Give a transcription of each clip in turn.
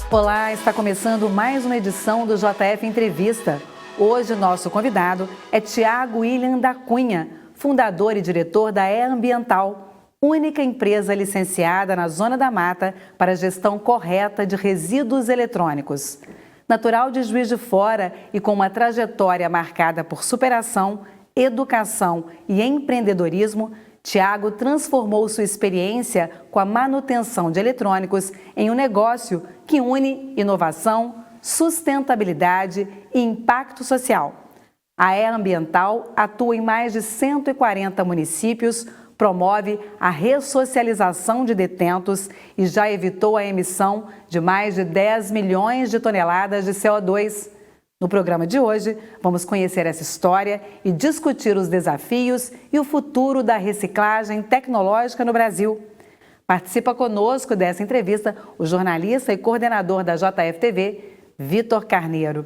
Olá, está começando mais uma edição do JF Entrevista. Hoje, nosso convidado é Tiago William da Cunha, fundador e diretor da E-Ambiental, única empresa licenciada na Zona da Mata para a gestão correta de resíduos eletrônicos. Natural de Juiz de Fora e com uma trajetória marcada por superação, educação e empreendedorismo, Tiago transformou sua experiência com a manutenção de eletrônicos em um negócio que une inovação, sustentabilidade e impacto social. A E-Ambiental atua em mais de 140 municípios, promove a ressocialização de detentos e já evitou a emissão de mais de 10 milhões de toneladas de CO2. No programa de hoje, vamos conhecer essa história e discutir os desafios e o futuro da reciclagem tecnológica no Brasil. Participa conosco dessa entrevista o jornalista e coordenador da JF-TV, Vitor Carneiro.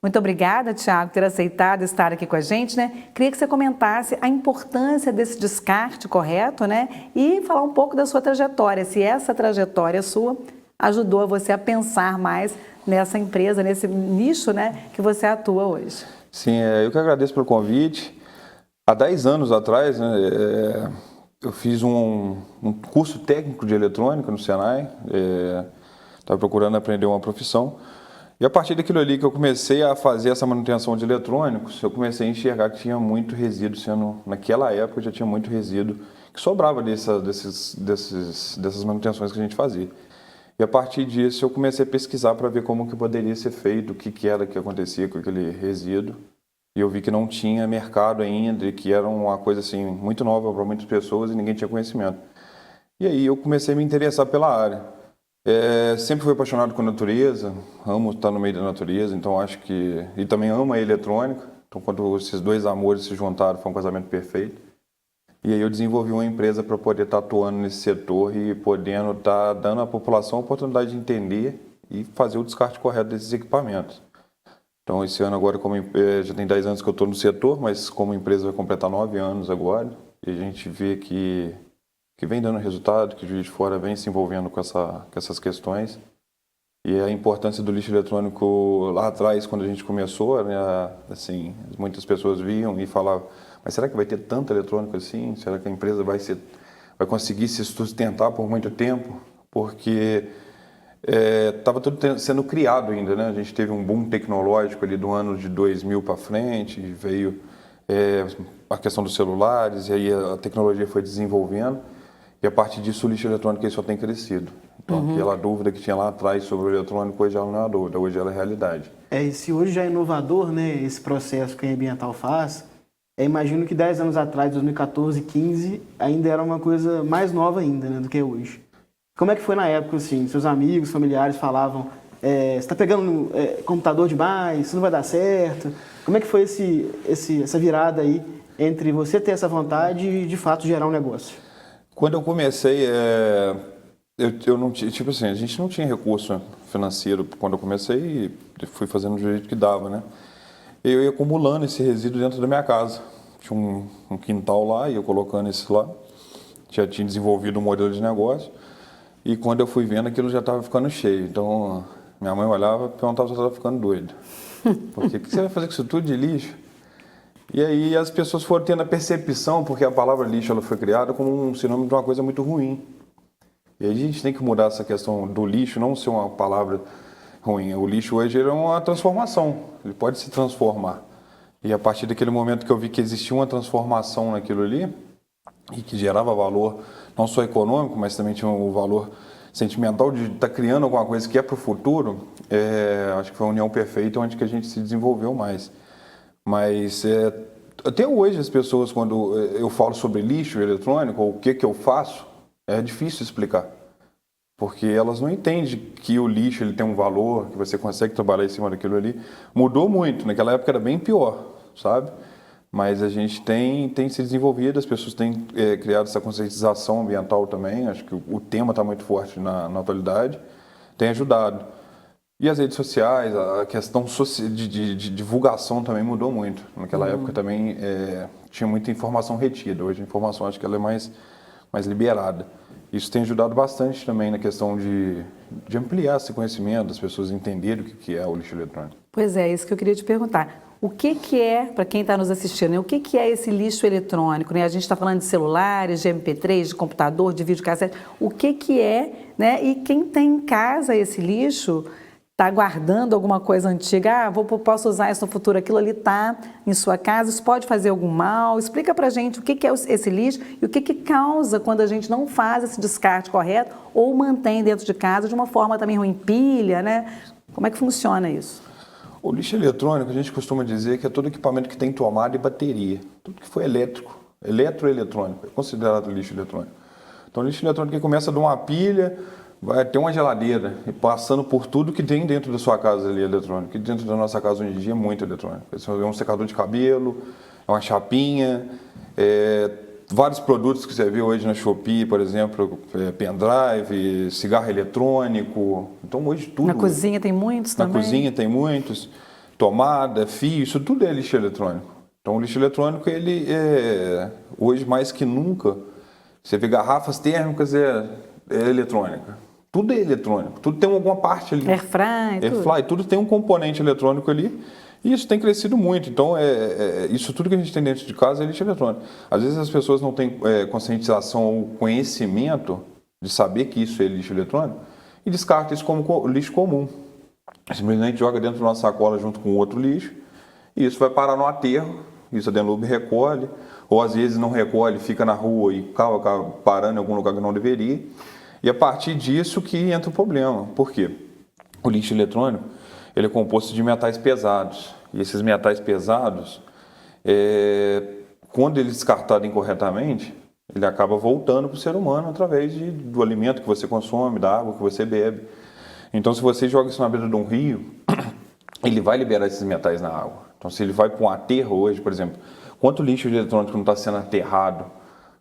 Muito obrigada, Tiago, por ter aceitado estar aqui com a gente, né? Queria que você comentasse a importância desse descarte correto, né? E falar um pouco da sua trajetória, se essa trajetória sua ajudou você a pensar mais nessa empresa, nesse nicho, né, que você atua hoje. Sim, eu que agradeço pelo convite. Há 10 anos atrás, né, eu fiz um curso técnico de eletrônica no Senai, estava procurando aprender uma profissão, e a partir daquilo ali que eu comecei a fazer essa manutenção de eletrônicos, eu comecei a enxergar que tinha muito resíduo, naquela época já tinha muito resíduo que sobrava dessas manutenções que a gente fazia. E a partir disso eu comecei a pesquisar para ver como que poderia ser feito, o que era que acontecia com aquele resíduo. E eu vi que não tinha mercado ainda, e que era uma coisa assim muito nova para muitas pessoas e ninguém tinha conhecimento. E aí eu comecei a me interessar pela área. Sempre fui apaixonado com a natureza, amo estar no meio da natureza, então acho que... E também amo a eletrônica, então quando esses dois amores se juntaram foi um casamento perfeito. E aí eu desenvolvi uma empresa para poder estar atuando nesse setor e podendo estar dando à população a oportunidade de entender e fazer o descarte correto desses equipamentos. Então esse ano agora, já tem 10 anos que eu estou no setor, mas como empresa vai completar 9 anos agora, e a gente vê que vem dando resultado, que o Juiz de Fora vem se envolvendo com essas questões. E a importância do lixo eletrônico lá atrás, quando a gente começou, né, assim, muitas pessoas viam e falavam: mas será que vai ter tanto eletrônico assim? Será que a empresa vai conseguir se sustentar por muito tempo? Porque estava tudo sendo criado ainda, né? A gente teve um boom tecnológico ali do ano de 2000 para frente, veio a questão dos celulares, e aí a tecnologia foi desenvolvendo, e a partir disso o lixo eletrônico só tem crescido. Então, aquela dúvida que tinha lá atrás sobre o eletrônico, hoje ela não é uma dúvida, hoje ela é realidade. E se hoje já é inovador, né, esse processo que a Ambiental faz, imagino que 10 anos atrás, 2014, 15, ainda era uma coisa mais nova ainda, né, do que é hoje. Como é que foi na época, assim? Seus amigos, familiares falavam: você está pegando computador demais, isso não vai dar certo. Como é que foi essa virada aí entre você ter essa vontade e, de fato, gerar um negócio? Quando eu comecei, eu não tinha, tipo assim, a gente não tinha recurso financeiro quando eu comecei e fui fazendo do jeito que dava, né? Eu ia acumulando esse resíduo dentro da minha casa. Tinha um quintal lá e eu colocando esse lá. Já tinha desenvolvido um modelo de negócio. E quando eu fui vendo, aquilo já estava ficando cheio. Então, minha mãe olhava e perguntava se eu estava ficando doido. Porque o que você vai fazer com isso tudo de lixo? E aí as pessoas foram tendo a percepção, porque a palavra lixo ela foi criada como um sinônimo de uma coisa muito ruim. E aí a gente tem que mudar essa questão do lixo, não ser uma palavra ruim. O lixo hoje é uma transformação, ele pode se transformar. E a partir daquele momento que eu vi que existia uma transformação naquilo ali, e que gerava valor não só econômico, mas também tinha um valor sentimental de estar criando alguma coisa que é para o futuro, acho que foi a união perfeita onde que a gente se desenvolveu mais. Mas até hoje as pessoas, quando eu falo sobre lixo eletrônico, ou o que eu faço, é difícil explicar. Porque elas não entendem que o lixo ele tem um valor, que você consegue trabalhar em cima daquilo ali. Mudou muito, naquela época era bem pior, sabe? Mas a gente tem se desenvolvido, as pessoas têm criado essa conscientização ambiental também, acho que o tema está muito forte na atualidade, tem ajudado. E as redes sociais, a questão de divulgação também mudou muito. Naquela época também tinha muita informação retida, hoje a informação acho que ela é mais liberada. Isso tem ajudado bastante também na questão de ampliar esse conhecimento, das pessoas entenderem o que é o lixo eletrônico. Pois é, isso que eu queria te perguntar. O que é, para quem está nos assistindo, né, o que é esse lixo eletrônico? Né? A gente está falando de celulares, de MP3, de computador, de videocassete. O que é, né? E quem tem em casa esse lixo está guardando alguma coisa antiga, posso usar isso no futuro, aquilo ali está em sua casa, isso pode fazer algum mal? Explica para a gente o que é esse lixo e o que causa quando a gente não faz esse descarte correto ou mantém dentro de casa de uma forma também ruim, pilha, né? Como é que funciona isso? O lixo eletrônico, a gente costuma dizer que é todo equipamento que tem tomada e bateria. Tudo que foi elétrico, eletroeletrônico, é considerado lixo eletrônico. Então, o lixo eletrônico que começa de uma pilha, vai ter uma geladeira, e passando por tudo que tem dentro da sua casa ali eletrônico. E dentro da nossa casa hoje em dia é muito eletrônico. É um secador de cabelo, é uma chapinha, vários produtos que você vê hoje na Shopee, por exemplo, pendrive, cigarro eletrônico. Então hoje tudo. Na cozinha tem muitos também? Na cozinha tem muitos. Tomada, fio, isso tudo é lixo eletrônico. Então o lixo eletrônico, ele hoje mais que nunca, você vê garrafas térmicas, é eletrônica. Tudo é eletrônico, tudo tem alguma parte ali. Airfry, tudo tem um componente eletrônico ali. E isso tem crescido muito. Então, isso tudo que a gente tem dentro de casa é lixo eletrônico. Às vezes as pessoas não têm conscientização ou conhecimento de saber que isso é lixo eletrônico e descarta isso como lixo comum. Simplesmente joga dentro de uma sacola junto com outro lixo e isso vai parar no aterro. Isso a Denlube recolhe, ou às vezes não recolhe, fica na rua e acaba parando em algum lugar que não deveria. E a partir disso que entra o problema. Por quê? O lixo eletrônico ele é composto de metais pesados. E esses metais pesados, quando ele é descartado incorretamente, ele acaba voltando para o ser humano através do alimento que você consome, da água que você bebe. Então, se você joga isso na beira de um rio, ele vai liberar esses metais na água. Então, se ele vai para um aterro hoje, por exemplo, quanto lixo eletrônico não está sendo aterrado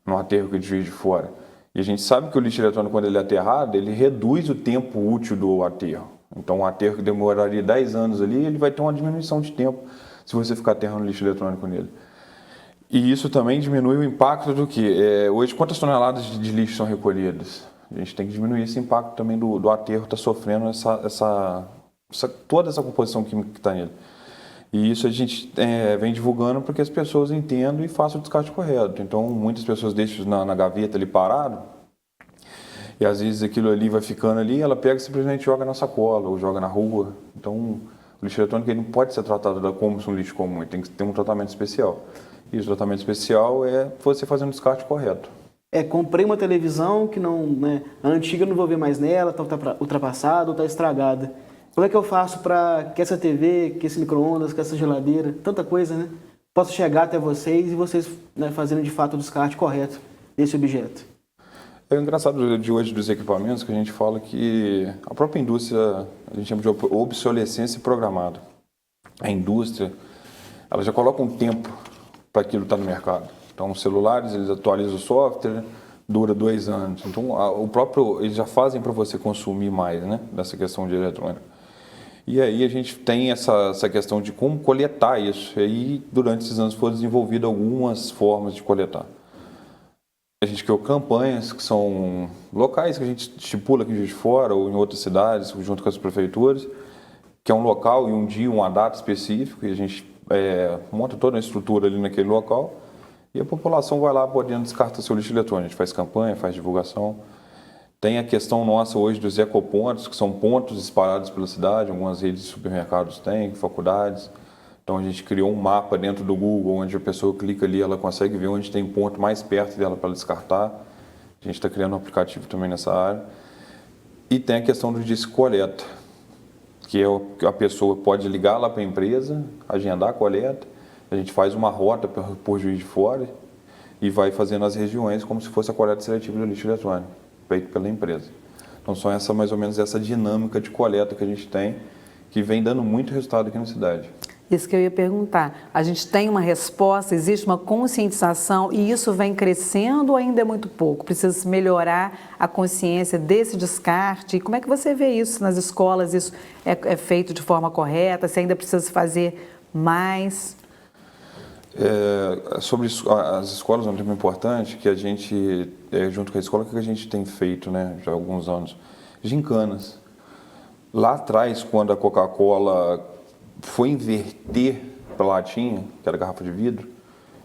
no aterro que é de Juiz de Fora? E a gente sabe que o lixo eletrônico, quando ele é aterrado, ele reduz o tempo útil do aterro. Então, um aterro que demoraria 10 anos ali, ele vai ter uma diminuição de tempo se você ficar aterrando lixo eletrônico nele. E isso também diminui o impacto do que? Hoje, quantas toneladas de lixo são recolhidas? A gente tem que diminuir esse impacto também do aterro que está sofrendo toda essa composição química que está nele. E isso a gente vem divulgando para que as pessoas entendam e façam o descarte correto. Então, muitas pessoas deixam na gaveta ali parado, e às vezes aquilo ali vai ficando ali, ela pega e simplesmente joga na sacola ou joga na rua. Então, o lixo eletrônico ele não pode ser tratado como um lixo comum, ele tem que ter um tratamento especial. E o tratamento especial é você fazer um descarte correto. Comprei uma televisão que não, né, a antiga eu não vou ver mais nela, está ultrapassada ou está estragada. Como é que eu faço para que essa TV, que esse micro-ondas, que essa geladeira, tanta coisa, né, possa chegar até vocês e vocês, né, fazendo de fato o descarte correto desse objeto? É engraçado de hoje dos equipamentos que a gente fala que a própria indústria, a gente chama de obsolescência programada. A indústria, ela já coloca um tempo para aquilo estar no mercado. Então, os celulares, eles atualizam o software, dura 2 anos. Então, eles já fazem para você consumir mais, né, dessa questão de eletrônica. E aí a gente tem essa questão de como coletar isso. E aí, durante esses anos, foram desenvolvidas algumas formas de coletar. A gente criou campanhas que são locais que a gente estipula aqui em Juiz de Fora ou em outras cidades, junto com as prefeituras, que é um local e um dia, uma data específica, e a gente monta toda a estrutura ali naquele local, e a população vai lá podendo descartar seu lixo eletrônico. A gente faz campanha, faz divulgação. Tem a questão nossa hoje dos ecopontos, que são pontos espalhados pela cidade, algumas redes de supermercados têm, faculdades. Então a gente criou um mapa dentro do Google, onde a pessoa clica ali, ela consegue ver onde tem ponto mais perto dela para descartar. A gente está criando um aplicativo também nessa área. E tem a questão do disco coleta, que a pessoa pode ligar lá para a empresa, agendar a coleta, a gente faz uma rota por Juiz de Fora e vai fazendo as regiões como se fosse a coleta seletiva do lixo eletrônico, feito pela empresa. Então são mais ou menos essa dinâmica de coleta que a gente tem, que vem dando muito resultado aqui na cidade. Isso que eu ia perguntar. A gente tem uma resposta, existe uma conscientização e isso vem crescendo ou ainda é muito pouco? Precisa melhorar a consciência desse descarte? E como é que você vê isso nas escolas? Isso é feito de forma correta? Se ainda precisa se fazer mais? Sobre as escolas, é um tema importante que a gente, junto com a escola, o que a gente tem feito, né, já há alguns anos? Gincanas. Lá atrás, quando a Coca-Cola foi inverter para a latinha, que era garrafa de vidro,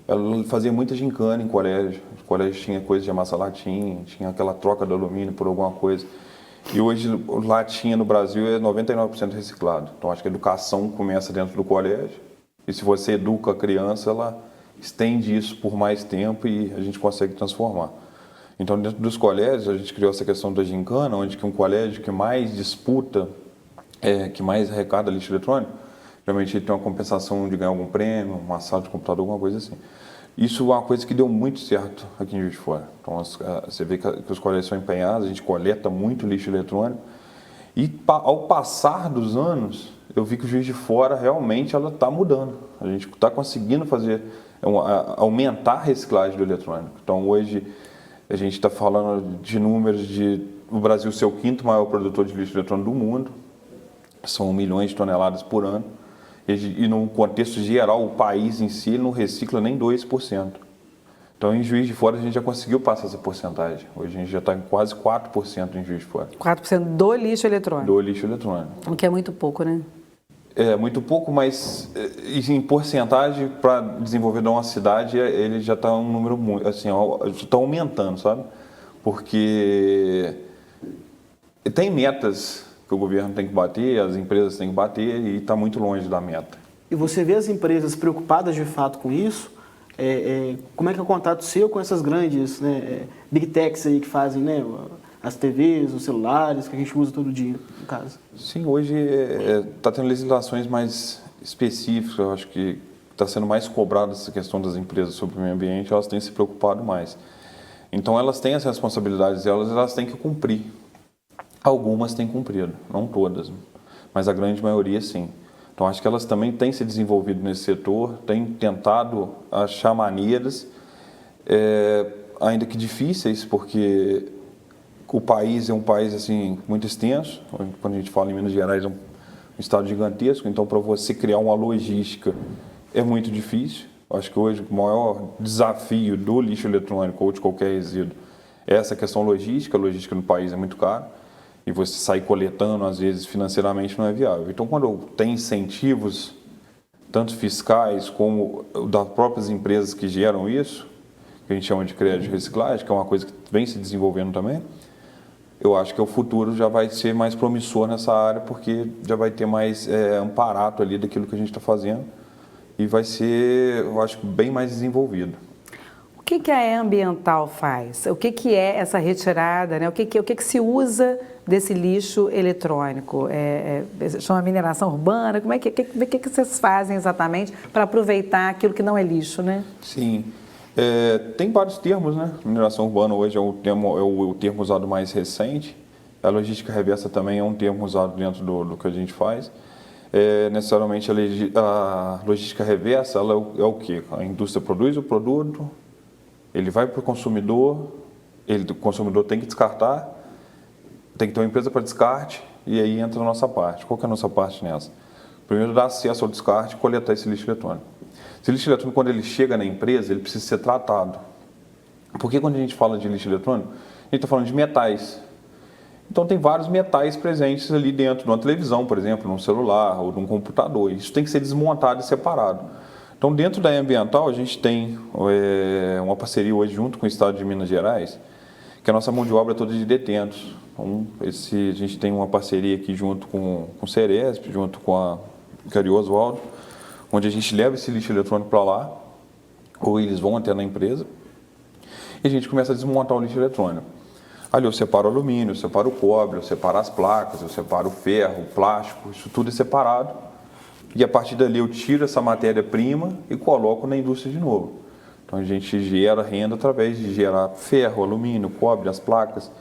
ela fazia muita gincana em colégio. Os colégios tinham coisa de amassar latinha, tinha aquela troca de alumínio por alguma coisa. E hoje, latinha no Brasil é 99% reciclado. Então, acho que a educação começa dentro do colégio. E se você educa a criança, ela estende isso por mais tempo e a gente consegue transformar. Então, dentro dos colégios, a gente criou essa questão da gincana, onde que um colégio que mais disputa, que mais arrecada lixo eletrônico, geralmente ele tem uma compensação de ganhar algum prêmio, uma sala de computador, alguma coisa assim. Isso é uma coisa que deu muito certo aqui em Juiz de Fora. Então, você vê que os colégios são empenhados, a gente coleta muito lixo eletrônico. E ao passar dos anos, eu vi que o Juiz de Fora realmente ela está mudando. A gente está conseguindo aumentar a reciclagem do eletrônico. Então, hoje, a gente está falando de números de o Brasil ser o quinto maior produtor de lixo eletrônico do mundo. São milhões de toneladas por ano. E no contexto geral, o país em si não recicla nem 2%. Então, em Juiz de Fora, a gente já conseguiu passar essa porcentagem. Hoje a gente já está em quase 4% em Juiz de Fora. 4% do lixo eletrônico? Do lixo eletrônico. O que é muito pouco, né? É muito pouco, mas em porcentagem, para desenvolver uma cidade, ele já está um número muito, assim, está aumentando, sabe? Porque tem metas que o governo tem que bater, as empresas têm que bater e está muito longe da meta. E você vê as empresas preocupadas de fato com isso? Como é que é o contato seu com essas grandes, né, big techs aí que fazem, né, as TVs, os celulares que a gente usa todo dia, no caso? Sim, hoje está tendo legislações mais específicas, eu acho que está sendo mais cobrada essa questão das empresas sobre o meio ambiente, elas têm se preocupado mais. Então elas têm as responsabilidades delas, elas têm que cumprir. Algumas têm cumprido, não todas, mas a grande maioria sim. Então acho que elas também têm se desenvolvido nesse setor, têm tentado achar maneiras, ainda que difíceis, porque o país é um país assim muito extenso. Quando a gente fala em Minas Gerais, é um estado gigantesco, então para você criar uma logística é muito difícil. Acho que hoje o maior desafio do lixo eletrônico ou de qualquer resíduo é essa questão logística. A logística no país é muito cara e você sair coletando, às vezes, financeiramente não é viável. Então, quando tem incentivos, tanto fiscais como das próprias empresas que geram isso, que a gente chama de crédito de reciclagem, que é uma coisa que vem se desenvolvendo também, eu acho que o futuro já vai ser mais promissor nessa área, porque já vai ter mais amparato ali daquilo que a gente está fazendo e vai ser, eu acho, bem mais desenvolvido. O que a E-Ambiental faz? O que é essa retirada? Né? O que se usa desse lixo eletrônico? Chama mineração urbana? O que vocês fazem exatamente para aproveitar aquilo que não é lixo, né? Sim. Tem vários termos, né? Mineração urbana hoje é o termo usado mais recente. A logística reversa também é um termo usado dentro do que a gente faz. Necessariamente a logística reversa ela é o quê? A indústria produz o produto, ele vai para o consumidor, o consumidor tem que descartar, tem que ter uma empresa para descarte e aí entra a nossa parte. Qual que é a nossa parte nessa? Primeiro, dar acesso ao descarte e coletar esse lixo eletrônico. Esse lixo eletrônico, quando ele chega na empresa, ele precisa ser tratado. Porque quando a gente fala de lixo eletrônico, a gente está falando de metais. Então, tem vários metais presentes ali dentro de uma televisão, por exemplo, num celular ou num computador. Isso tem que ser desmontado e separado. Então, dentro da E-Ambiental, a gente tem uma parceria hoje junto com o Estado de Minas Gerais, que a nossa mão de obra é toda de detentos. Então, a gente tem uma parceria aqui junto com o Ceresp, junto com a Cario Oswaldo, onde a gente leva esse lixo eletrônico para lá, ou eles vão até na empresa, e a gente começa a desmontar o lixo eletrônico. Ali eu separo o alumínio, eu separo o cobre, eu separo as placas, eu separo o ferro, o plástico, isso tudo é separado. E a partir dali eu tiro essa matéria-prima e coloco na indústria de novo. Então a gente gera renda através de gerar ferro, alumínio, cobre, as placas.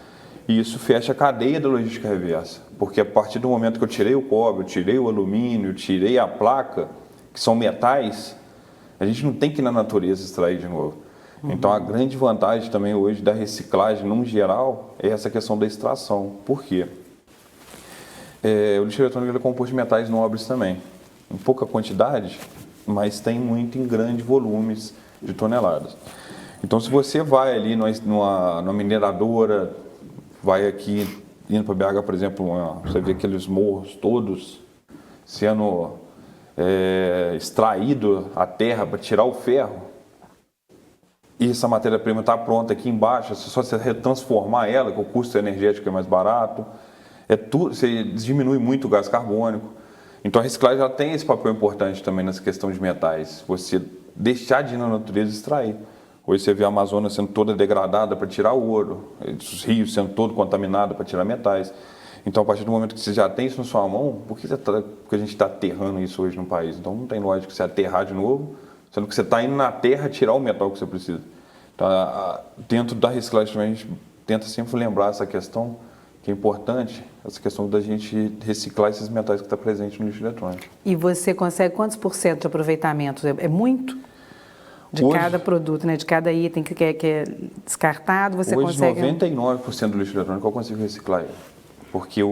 E isso fecha a cadeia da logística reversa. Porque a partir do momento que eu tirei o cobre, eu tirei o alumínio, eu tirei a placa, que são metais, a gente não tem que ir na natureza extrair de novo. Então a grande vantagem também hoje da reciclagem, num geral, é essa questão da extração. Por quê? O lixo eletrônico é composto de metais nobres também. Em pouca quantidade, mas tem muito em grandes volumes de toneladas. Então, se você vai ali numa mineradora, vai aqui, indo para BH, por exemplo, você vê aqueles morros todos sendo extraído a terra para tirar o ferro, e essa matéria-prima está pronta aqui embaixo, é só você retransformar ela, que o custo energético é mais barato, você diminui muito o gás carbônico. Então a reciclagem ela tem esse papel importante também nessa questão de metais, você deixar de ir na natureza e extrair. Hoje você vê a Amazônia sendo toda degradada para tirar ouro, os rios sendo todo contaminados para tirar metais. Então, a partir do momento que você já tem isso na sua mão, por que a gente está aterrando isso hoje no país? Então, não tem lógica você aterrar de novo, sendo que você está indo na terra tirar o metal que você precisa. Então, dentro da reciclagem, a gente tenta sempre lembrar essa questão, que é importante, essa questão da gente reciclar esses metais que estão presentes no lixo eletrônico. E você consegue quantos por cento de aproveitamento? É muito? De Hoje, cada produto, né? De cada item que é descartado, você hoje, consegue... 99% do lixo eletrônico eu consigo reciclar ele. Porque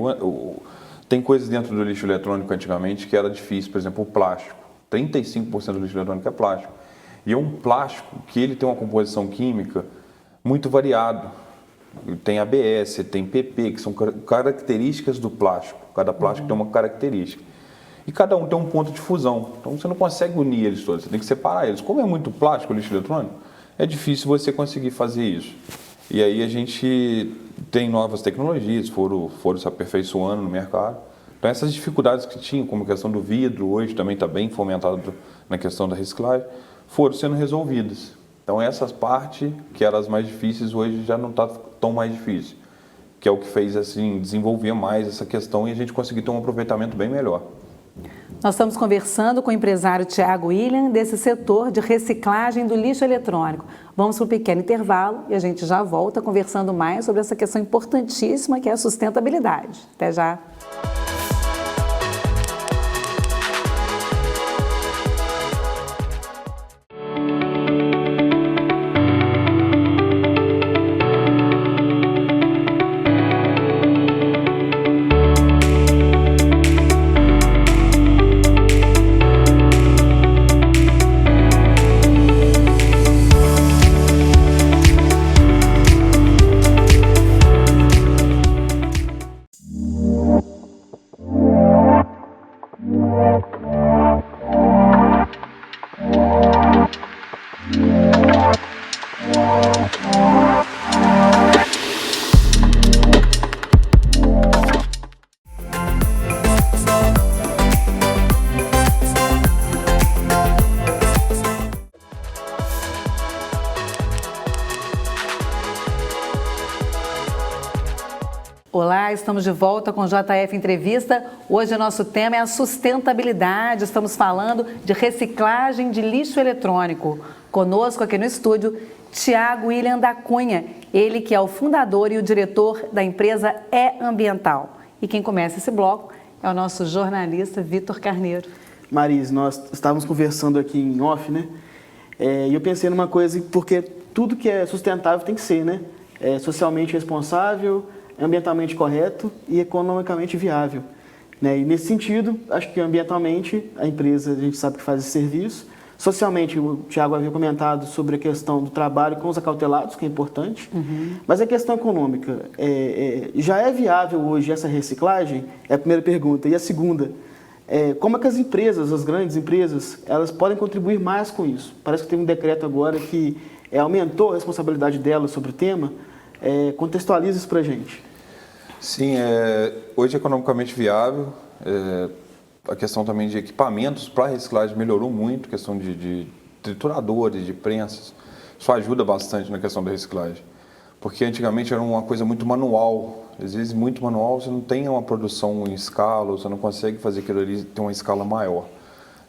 tem coisas dentro do lixo eletrônico antigamente que era difícil, por exemplo, o plástico. 35% do lixo eletrônico é plástico. E é um plástico que ele tem uma composição química muito variada. Tem ABS, tem PP, que são características do plástico. Cada plástico tem uma característica. E cada um tem um ponto de fusão. Então você não consegue unir eles todos, você tem que separar eles. Como é muito plástico o lixo eletrônico, é difícil você conseguir fazer isso. E aí a gente tem novas tecnologias, foram se aperfeiçoando no mercado. Então essas dificuldades que tinham, como a questão do vidro, hoje também está bem fomentado na questão da reciclagem, foram sendo resolvidas. Então essas partes, que eram as mais difíceis, hoje já não está tão mais difícil. Que é o que fez assim, desenvolver mais essa questão e a gente conseguir ter um aproveitamento bem melhor. Nós estamos conversando com o empresário Thiago William desse setor de reciclagem do lixo eletrônico. Vamos para um pequeno intervalo e a gente já volta conversando mais sobre essa questão importantíssima que é a sustentabilidade. Até já! Olá, estamos de volta com o JF Entrevista. Hoje o nosso tema é a sustentabilidade. Estamos falando de reciclagem de lixo eletrônico. Conosco aqui no estúdio, Thiago William da Cunha, ele que é o fundador e o diretor da empresa E-Ambiental. E quem começa esse bloco é o nosso jornalista Vitor Carneiro. Maris, nós estávamos conversando aqui em off, né? E eu pensei numa coisa, porque tudo que é sustentável tem que ser, né? Socialmente responsável, ambientalmente correto e economicamente viável, né? E nesse sentido, acho que ambientalmente a empresa, a gente sabe que faz esse serviço. Socialmente, o Thiago havia comentado sobre a questão do trabalho com os acautelados, que é importante. Mas a questão econômica, já é viável hoje essa reciclagem? É a primeira pergunta. E a segunda, como é que as empresas, as grandes empresas, elas podem contribuir mais com isso? Parece que tem um decreto agora que aumentou a responsabilidade delas sobre o tema. Contextualiza isso para a gente. Sim, hoje é economicamente viável. A questão também de equipamentos para reciclagem melhorou muito, a questão de trituradores, de prensas. Isso ajuda bastante na questão da reciclagem. Porque antigamente era uma coisa muito manual. Às vezes, muito manual, você não tem uma produção em escala, você não consegue fazer aquilo ali ter uma escala maior.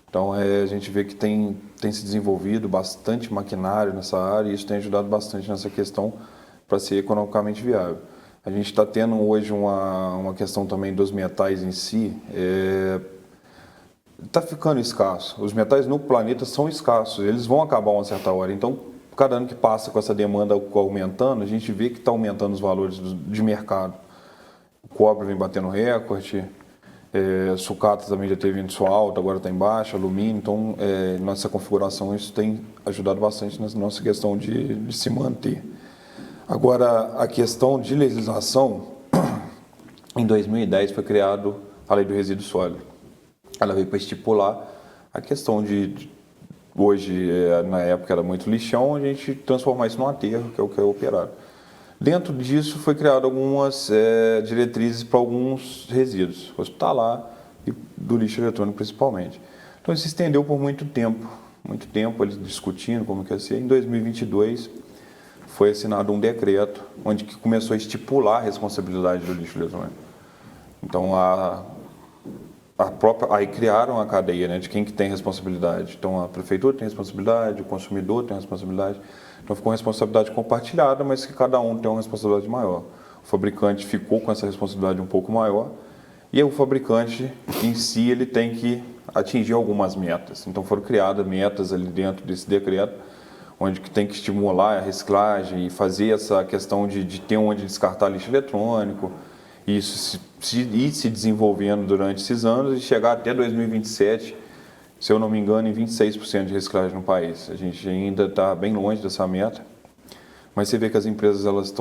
Então, a gente vê que tem se desenvolvido bastante maquinário nessa área e isso tem ajudado bastante nessa questão para ser economicamente viável. A gente está tendo hoje uma questão também dos metais em si, está ficando escasso. Os metais no planeta são escassos, eles vão acabar a uma certa hora. Então, cada ano que passa com essa demanda aumentando, a gente vê que está aumentando os valores de mercado. O cobre vem batendo recorde, Sucata também já teve índice alto, agora está em baixa, alumínio, então nossa configuração isso tem ajudado bastante na nossa questão de se manter. Agora, a questão de legislação, em 2010 foi criado a Lei do Resíduo Sólido. Ela veio para estipular a questão hoje, na época era muito lixão, a gente transformar isso num aterro, que é o que é operado. Dentro disso foi criado algumas diretrizes para alguns resíduos, hospitalar e do lixo eletrônico principalmente. Então isso se estendeu por muito tempo eles discutindo como que ia ser. Em 2022 foi assinado um decreto onde que começou a estipular a responsabilidade do lixo eletrônico. Então aí criaram a cadeia, né, de quem que tem responsabilidade. Então a prefeitura tem responsabilidade, o consumidor tem responsabilidade. Então ficou uma responsabilidade compartilhada, mas que cada um tem uma responsabilidade maior. O fabricante ficou com essa responsabilidade um pouco maior e o fabricante em si ele tem que atingir algumas metas. Então foram criadas metas ali dentro desse decreto, onde que tem que estimular a reciclagem e fazer essa questão de ter onde descartar lixo eletrônico. E isso ir se desenvolvendo durante esses anos e chegar até 2027, se eu não me engano, em 26% de reciclagem no país. A gente ainda está bem longe dessa meta, mas você vê que as empresas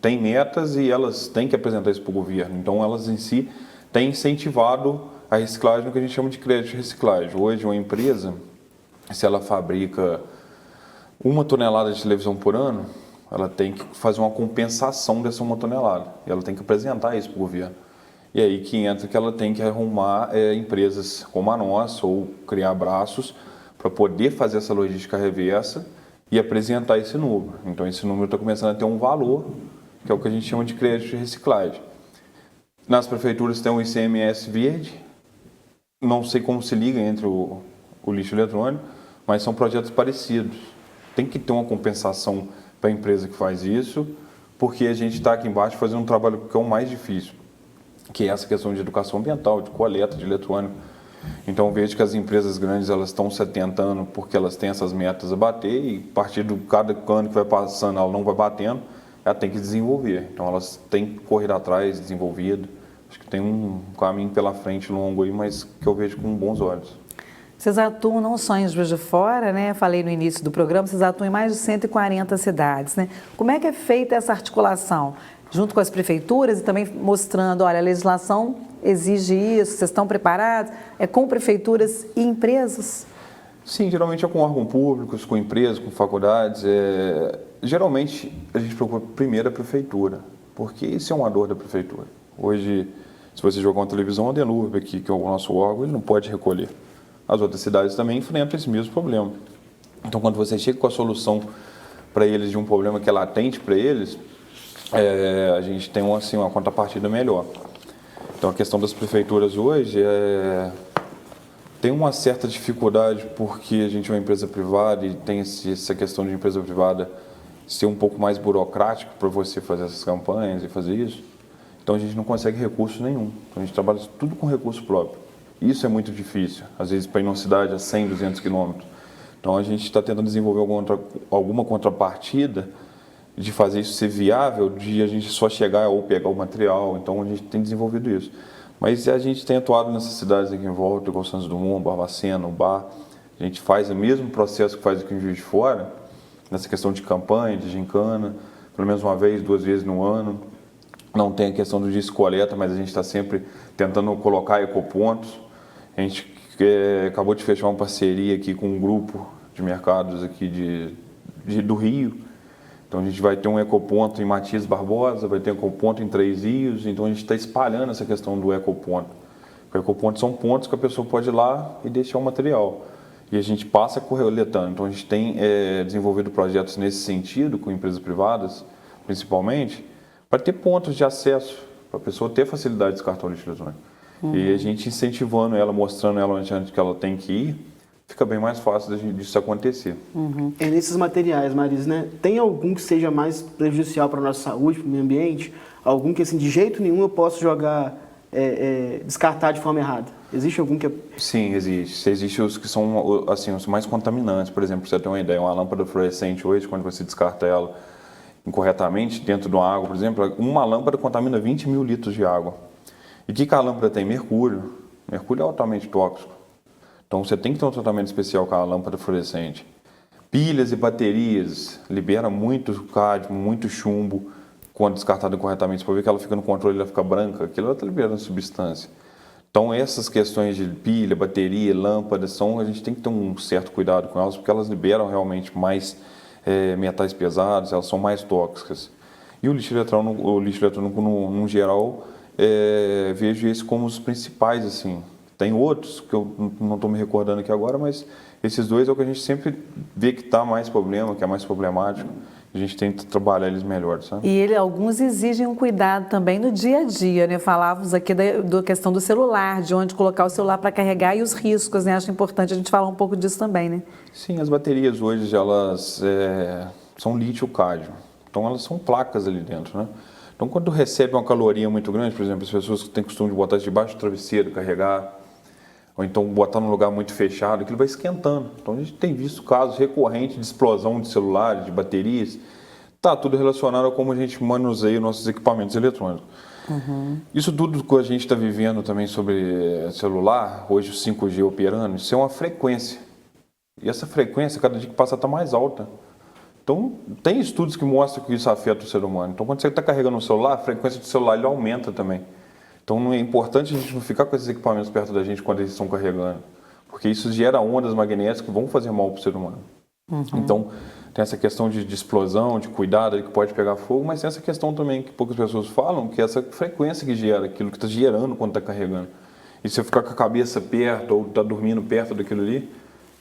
têm metas e elas têm que apresentar isso para o governo. Então, elas em si têm incentivado a reciclagem, no que a gente chama de crédito de reciclagem. Hoje, uma empresa, se ela fabrica 1 tonelada de televisão por ano, ela tem que fazer uma compensação dessa 1 tonelada. E ela tem que apresentar isso para o governo. E aí que entra que ela tem que arrumar empresas como a nossa ou criar braços para poder fazer essa logística reversa e apresentar esse número. Então esse número está começando a ter um valor, que é o que a gente chama de crédito de reciclagem. Nas prefeituras tem um ICMS verde, não sei como se liga entre o lixo eletrônico, mas são projetos parecidos. Tem que ter uma compensação para a empresa que faz isso, porque a gente está aqui embaixo fazendo um trabalho que é o mais difícil, que é essa questão de educação ambiental, de coleta de eletrônico. Então vejo que as empresas grandes elas estão se atentando porque elas têm essas metas a bater e a partir de cada ano que vai passando ela não vai batendo, ela tem que desenvolver. Então elas têm que correr atrás, desenvolvido. Acho que tem um caminho pela frente longo aí, mas que eu vejo com bons olhos. Vocês atuam não só em Juiz de Fora, né? Falei no início do programa, vocês atuam em mais de 140 cidades, né? Como é que é feita essa articulação? Junto com as prefeituras e também mostrando, olha, a legislação exige isso, vocês estão preparados? É com prefeituras e empresas? Sim, geralmente é com órgãos públicos, com empresas, com faculdades. Geralmente a gente procura primeiro a prefeitura, porque isso é uma dor da prefeitura. Hoje, se você jogar uma televisão, a Denurb aqui, que é o nosso órgão, ele não pode recolher. As outras cidades também enfrentam esse mesmo problema. Então, quando você chega com a solução para eles de um problema que é latente para eles, a gente tem uma contrapartida melhor. Então, a questão das prefeituras hoje tem uma certa dificuldade porque a gente é uma empresa privada e tem essa questão de empresa privada ser um pouco mais burocrático para você fazer essas campanhas e fazer isso. Então, a gente não consegue recurso nenhum. Então, a gente trabalha tudo com recurso próprio. Isso é muito difícil, às vezes para ir numa cidade a 100, 200 quilômetros. Então, a gente está tentando desenvolver alguma contrapartida de fazer isso ser viável, de a gente só chegar ou pegar o material. Então, a gente tem desenvolvido isso. Mas a gente tem atuado nessas cidades aqui em volta, igual Santos Dumont, Barbacena, Ubá. A gente faz o mesmo processo que faz aqui em Juiz de Fora, nessa questão de campanha, de gincana, pelo menos uma vez, 2 vezes no ano. Não tem a questão do disco coleta, mas a gente está sempre tentando colocar ecopontos. A gente acabou de fechar uma parceria aqui com um grupo de mercados aqui do Rio. Então a gente vai ter um ecoponto em Matias Barbosa, vai ter um ecoponto em Três Rios. Então a gente está espalhando essa questão do ecoponto. O ecoponto são pontos que a pessoa pode ir lá e deixar o material. E a gente passa coletando. Então a gente tem desenvolvido projetos nesse sentido, com empresas privadas, principalmente, para ter pontos de acesso, para a pessoa ter facilidade de descartar o lixo eletrônico. E a gente incentivando ela, mostrando ela onde que ela tem que ir, fica bem mais fácil disso acontecer. Nesses materiais, Marisa, né, tem algum que seja mais prejudicial para a nossa saúde, para o meio ambiente? Algum que, assim, de jeito nenhum eu posso jogar, descartar de forma errada? Existe algum que é... Sim, existe. Existem os que são assim, os mais contaminantes. Por exemplo, pra você ter uma ideia, uma lâmpada fluorescente hoje, quando você descarta ela incorretamente dentro de uma água, por exemplo, uma lâmpada contamina 20 mil litros de água. E que a lâmpada tem? Mercúrio. Mercúrio é altamente tóxico. Então você tem que ter um tratamento especial com a lâmpada fluorescente. Pilhas e baterias libera muito cádmio, muito chumbo, quando descartada corretamente. Você pode ver que ela fica no controle, ela fica branca, aquilo ela está liberando substância. Então essas questões de pilha, bateria, lâmpada, a gente tem que ter um certo cuidado com elas, porque elas liberam realmente mais metais pesados, elas são mais tóxicas. E o lixo eletrônico no geral, vejo esse como os principais, assim. Tem outros que eu não estou me recordando aqui agora, mas esses dois é o que a gente sempre vê que está mais problema, que é mais problemático. A gente tenta trabalhar eles melhor, sabe? E alguns exigem um cuidado também no dia a dia, né? Falávamos aqui da questão do celular, de onde colocar o celular para carregar e os riscos, né? Acho importante a gente falar um pouco disso também, né? Sim, as baterias hoje, elas são lítio-cádmio. Então, elas são placas ali dentro, né? Então, quando recebe uma caloria muito grande, por exemplo, as pessoas que têm costume de botar isso debaixo do travesseiro, carregar, ou então botar num lugar muito fechado, aquilo vai esquentando. Então a gente tem visto casos recorrentes de explosão de celulares, de baterias. Está tudo relacionado a como a gente manuseia nossos equipamentos eletrônicos. Isso tudo que a gente está vivendo também sobre celular, hoje o 5G operando, isso é uma frequência. E essa frequência, cada dia que passa, está mais alta. Então, tem estudos que mostram que isso afeta o ser humano. Então, quando você está carregando um celular, a frequência do celular ele aumenta também. Então, é importante a gente não ficar com esses equipamentos perto da gente quando eles estão carregando, porque isso gera ondas magnéticas que vão fazer mal para o ser humano. Então, tem essa questão de explosão, de cuidado, que pode pegar fogo, mas tem essa questão também que poucas pessoas falam, que é essa frequência que gera, aquilo que está gerando quando está carregando. E se você ficar com a cabeça perto ou está dormindo perto daquilo ali,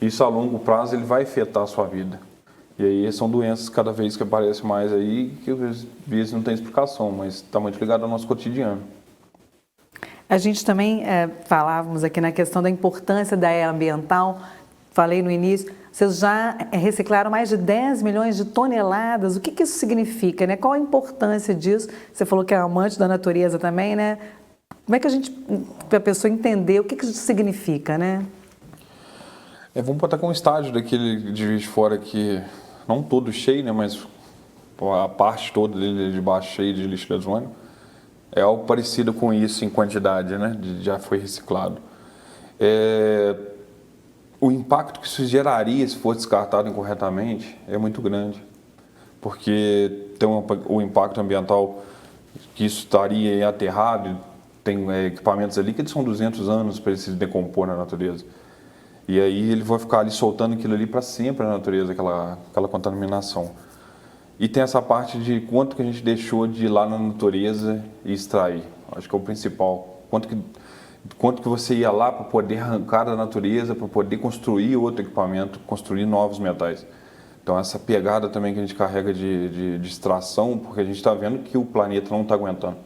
isso a longo prazo ele vai afetar a sua vida. E aí são doenças cada vez que aparecem mais aí, que às vezes não tem explicação, mas está muito ligado ao nosso cotidiano. A gente também falávamos aqui na questão da importância da EA Ambiental, falei no início, vocês já reciclaram mais de 10 milhões de toneladas, o que isso significa, né? Qual a importância disso? Você falou que é amante da natureza também, né? Como é que para a pessoa entender o que isso significa, né? Vamos botar com um estádio daquele de Juiz de Fora que, não todo cheio, né? Mas a parte toda dele de baixo cheia de lixo eletrônico. É algo parecido com isso em quantidade, né? Já foi reciclado. O impacto que isso geraria se fosse descartado incorretamente é muito grande, porque tem o impacto ambiental que isso estaria aterrado, tem equipamentos ali que são 200 anos para ele se decompor na natureza. E aí ele vai ficar ali soltando aquilo ali para sempre na natureza, aquela contaminação. E tem essa parte de quanto que a gente deixou de ir lá na natureza e extrair. Acho que é o principal. Quanto que você ia lá para poder arrancar da natureza, para poder construir outro equipamento, construir novos metais. Então essa pegada também que a gente carrega de extração, porque a gente está vendo que o planeta não está aguentando.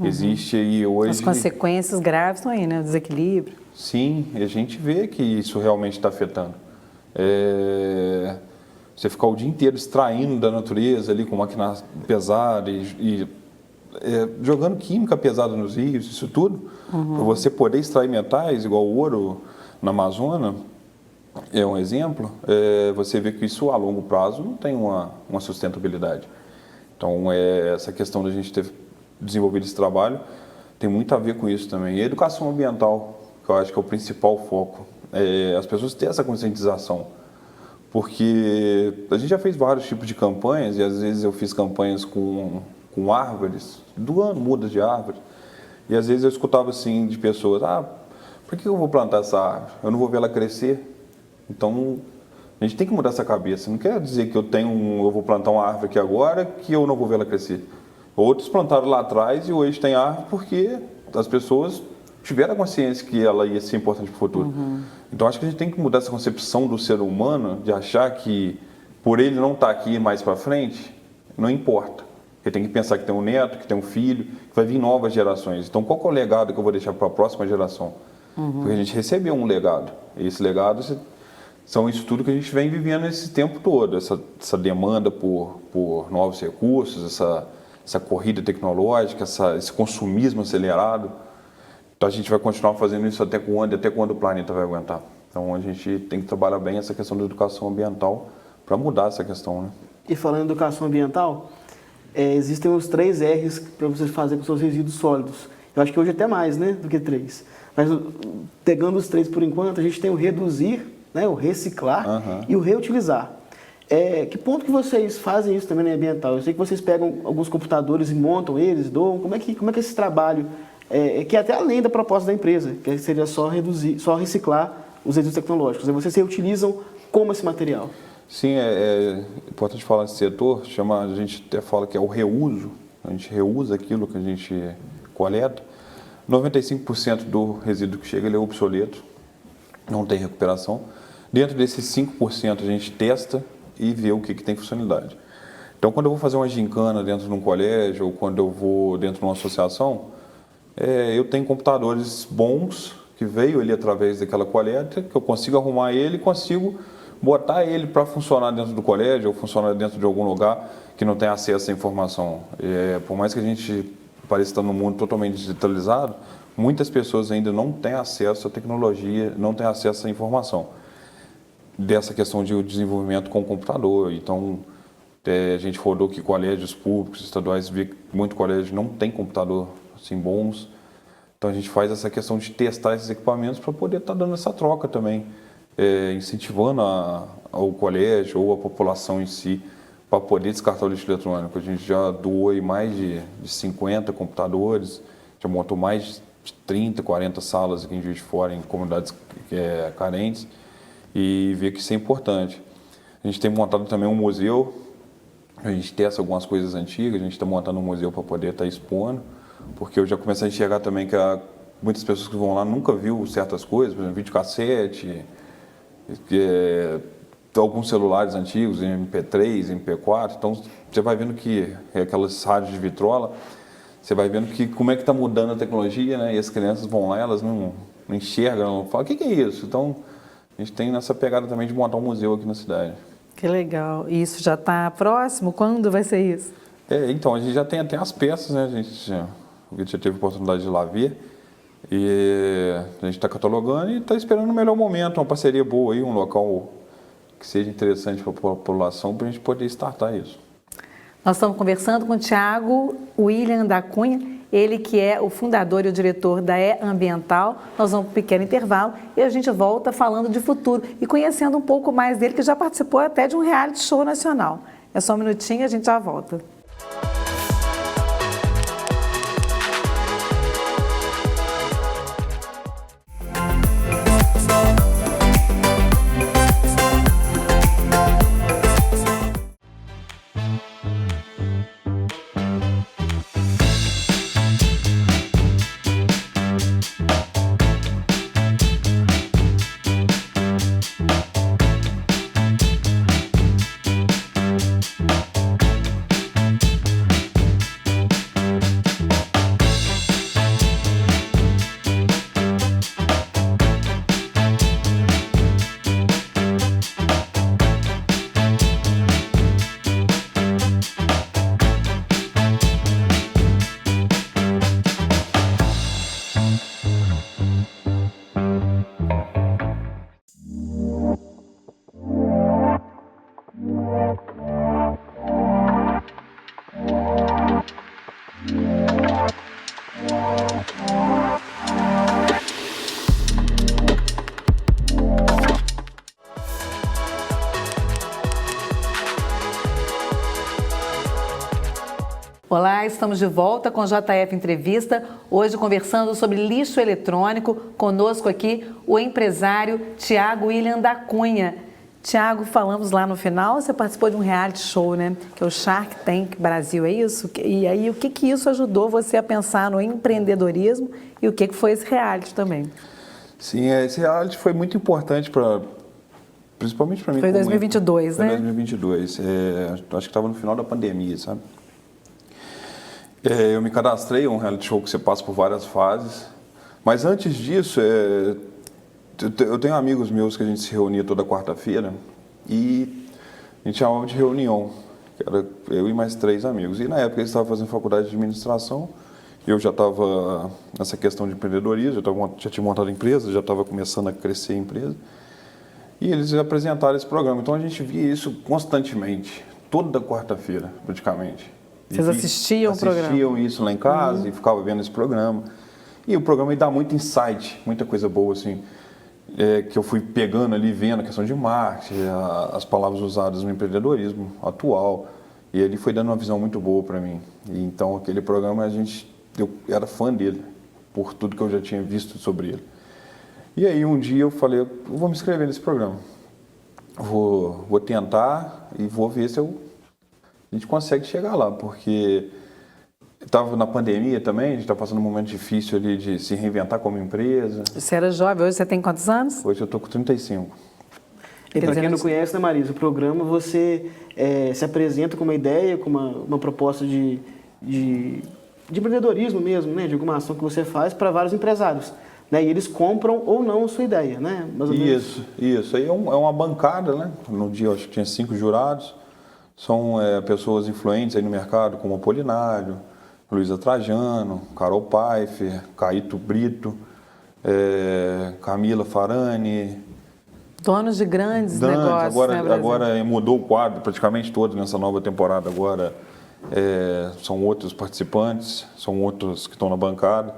Existe aí hoje... As consequências graves estão aí, né? O desequilíbrio. Sim, a gente vê que isso realmente está afetando. Você ficar o dia inteiro extraindo da natureza ali com máquina pesada e jogando química pesada nos rios, isso tudo, para você poder extrair metais, igual o ouro na Amazônia, é um exemplo, você vê que isso a longo prazo não tem uma sustentabilidade. Então, essa questão da gente ter desenvolvido esse trabalho tem muito a ver com isso também. E a educação ambiental, que eu acho que é o principal foco, as pessoas terem essa conscientização. Porque a gente já fez vários tipos de campanhas, e às vezes eu fiz campanhas com árvores, doando mudas de árvores, e às vezes eu escutava assim de pessoas, por que eu vou plantar essa árvore? Eu não vou ver ela crescer. Então, a gente tem que mudar essa cabeça. Não quer dizer que eu vou plantar uma árvore aqui agora que eu não vou ver ela crescer. Outros plantaram lá atrás e hoje tem árvore porque as pessoas tiveram a consciência que ela ia ser importante para o futuro. Então, acho que a gente tem que mudar essa concepção do ser humano, de achar que por ele não estar aqui mais para frente, não importa. Ele tem que pensar que tem um neto, que tem um filho, que vai vir novas gerações. Então, qual que é o legado que eu vou deixar para a próxima geração? Porque a gente recebeu um legado. E esse legado são isso tudo que a gente vem vivendo esse tempo todo. Essa demanda por novos recursos, essa corrida tecnológica, esse consumismo acelerado. Então, a gente vai continuar fazendo isso até quando o planeta vai aguentar. Então, a gente tem que trabalhar bem essa questão da educação ambiental para mudar essa questão, né? E falando em educação ambiental, existem os 3 R's para você fazer com seus resíduos sólidos. Eu acho que hoje até mais, né, do que 3. Mas pegando os 3 por enquanto, a gente tem o reduzir, né, o reciclar e o reutilizar. Que ponto que vocês fazem isso também na ambiental? Eu sei que vocês pegam alguns computadores e montam eles, doam. Como é que esse trabalho, que é até além da proposta da empresa, que seria só reduzir, só reciclar os resíduos tecnológicos. Vocês reutilizam como esse material? Sim, é importante falar nesse setor, a gente até fala que é o reuso, a gente reusa aquilo que a gente coleta. 95% do resíduo que chega ele é obsoleto, não tem recuperação. Dentro desses 5% a gente testa e vê o que tem funcionalidade. Então, quando eu vou fazer uma gincana dentro de um colégio ou quando eu vou dentro de uma associação, eu tenho computadores bons que veio ali através daquela coleta, que eu consigo arrumar ele e consigo botar ele para funcionar dentro do colégio ou funcionar dentro de algum lugar que não tem acesso à informação. Por mais que a gente pareça estar num mundo totalmente digitalizado, muitas pessoas ainda não têm acesso à tecnologia, não têm acesso à informação dessa questão de desenvolvimento com o computador. Então, a gente rodou que colégios públicos, estaduais, vê que muito colégio não tem computador assim, bons. Então, a gente faz essa questão de testar esses equipamentos para poder estar dando essa troca também, incentivando ao colégio ou a população em si para poder descartar o lixo eletrônico. A gente já doou aí mais de 50 computadores, já montou mais de 30, 40 salas aqui em Juiz de Fora, em comunidades carentes, e vê que isso é importante. A gente tem montado também um museu, a gente testa algumas coisas antigas, a gente está montando um museu para poder estar expondo, porque eu já comecei a enxergar também que muitas pessoas que vão lá nunca viu certas coisas, por exemplo, videocassete, alguns celulares antigos, MP3, MP4, então você vai vendo que aquelas rádios de vitrola, você vai vendo que como é que está mudando a tecnologia, né? E as crianças vão lá, elas não enxergam, não falam, o que é isso? Então, a gente tem nessa pegada também de montar um museu aqui na cidade. Que legal. E isso já está próximo? Quando vai ser isso? Então, a gente já tem até as peças, né? A gente já teve a oportunidade de ir lá ver. E a gente está catalogando e está esperando o melhor momento, uma parceria boa aí, um local que seja interessante para a população, para a gente poder startar isso. Nós estamos conversando com o Thiago William da Cunha, ele que é o fundador e o diretor da E-Ambiental. Nós vamos para um pequeno intervalo e a gente volta falando de futuro e conhecendo um pouco mais dele, que já participou até de um reality show nacional. É só um minutinho e a gente já volta. Olá, estamos de volta com o JF Entrevista, hoje conversando sobre lixo eletrônico. Conosco aqui o empresário Thiago William da Cunha. Thiago, falamos lá no final, você participou de um reality show, né? Que é o Shark Tank Brasil, é isso? E aí, o que isso ajudou você a pensar no empreendedorismo e o que foi esse reality também? Sim, esse reality foi muito importante principalmente para mim. Foi em 2022, né? Foi em 2022, acho que estava no final da pandemia, sabe? Eu me cadastrei, é um reality show que você passa por várias fases, mas antes disso, eu tenho amigos meus que a gente se reunia toda quarta-feira e a gente chamava de reunião, que era eu e mais 3 amigos. E na época eles estavam fazendo faculdade de administração, eu já estava nessa questão de empreendedorismo, já tinha montado a empresa, já estava começando a crescer a empresa, e eles apresentaram esse programa. Então a gente via isso constantemente, toda quarta-feira praticamente. Vocês assistiam o programa? Assistiam isso lá em casa e ficavam vendo esse programa. E o programa dá muito insight, muita coisa boa, assim, que eu fui pegando ali, vendo a questão de marketing, as palavras usadas no empreendedorismo atual. E ele foi dando uma visão muito boa para mim. E então, aquele programa, eu era fã dele, por tudo que eu já tinha visto sobre ele. E aí, um dia eu falei, eu vou me inscrever nesse programa. Vou tentar e vou ver se a gente consegue chegar lá, porque estava na pandemia também, a gente está passando um momento difícil ali de se reinventar como empresa. Você era jovem, hoje você tem quantos anos? Hoje eu estou com 35. E para quem não conhece, né, Marisa, o programa você se apresenta com uma ideia, com uma proposta de empreendedorismo mesmo, né, de alguma ação que você faz para vários empresários. Né, e eles compram ou não a sua ideia, né? Mais ou menos. Isso. Aí é uma bancada, né? No dia eu acho que tinha 5 jurados. São pessoas influentes aí no mercado, como Apolinário, Luísa Trajano, Carol Pfeiffer, Caíto Brito, Camila Farani. Donos de grandes negócios, agora, né, agora mudou o quadro praticamente todo nessa nova temporada. Agora são outros participantes, são outros que estão na bancada.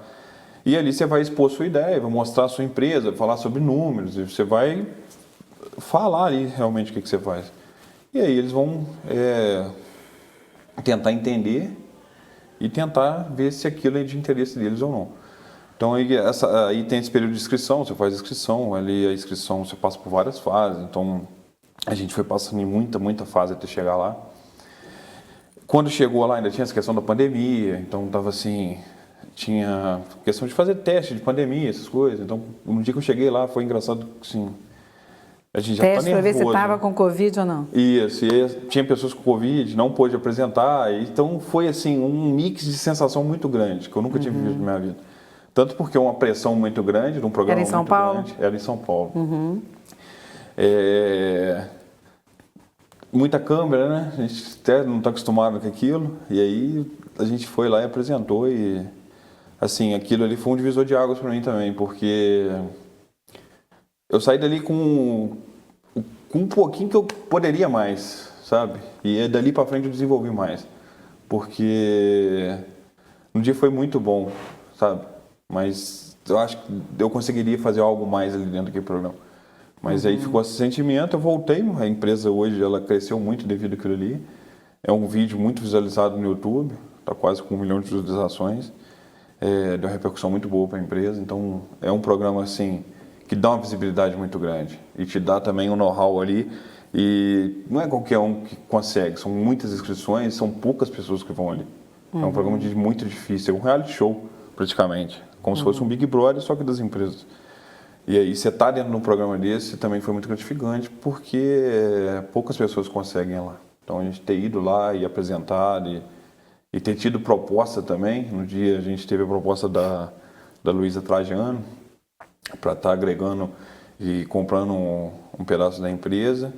E ali você vai expor sua ideia, vai mostrar a sua empresa, falar sobre números, e você vai falar ali realmente o que você faz. E aí eles vão tentar entender e tentar ver se aquilo é de interesse deles ou não. Então aí tem esse período de inscrição, você faz a inscrição, ali a inscrição você passa por várias fases, então a gente foi passando em muita fase até chegar lá. Quando chegou lá ainda tinha essa questão da pandemia, então estava assim, tinha questão de fazer teste de pandemia, essas coisas, então no dia que eu cheguei lá foi engraçado, assim, a gente já tá nervoso. Teste para ver se estava com Covid ou não. Isso, e tinha pessoas com Covid, não pôde apresentar, então foi assim, um mix de sensação muito grande, que eu nunca tinha vivido na minha vida. Tanto porque é uma pressão muito grande, de um programa muito grande. Era em São Paulo. Muita câmera, né? A gente até não está acostumado com aquilo, e aí a gente foi lá e apresentou, e assim, aquilo ali foi um divisor de águas para mim também, porque eu saí dali com um pouquinho que eu poderia mais, sabe? E dali para frente eu desenvolvi mais, porque no dia foi muito bom, sabe? Mas eu acho que eu conseguiria fazer algo mais ali dentro daquele programa. Mas aí ficou esse sentimento, eu voltei, a empresa hoje ela cresceu muito devido àquilo ali. É um vídeo muito visualizado no YouTube, está quase com 1 milhão de visualizações. Deu uma repercussão muito boa para a empresa, então é um programa assim que dá uma visibilidade muito grande e te dá também um know-how ali, e não é qualquer um que consegue, são muitas inscrições, são poucas pessoas que vão ali. É um programa muito difícil, é um reality show praticamente, como se fosse um Big Brother, só que das empresas. E aí você tá dentro de um programa desse também foi muito gratificante, porque poucas pessoas conseguem ir lá. Então a gente ter ido lá e apresentado e ter tido proposta também. No dia a gente teve a proposta da Luísa Trajano para estar agregando e comprando um pedaço da empresa.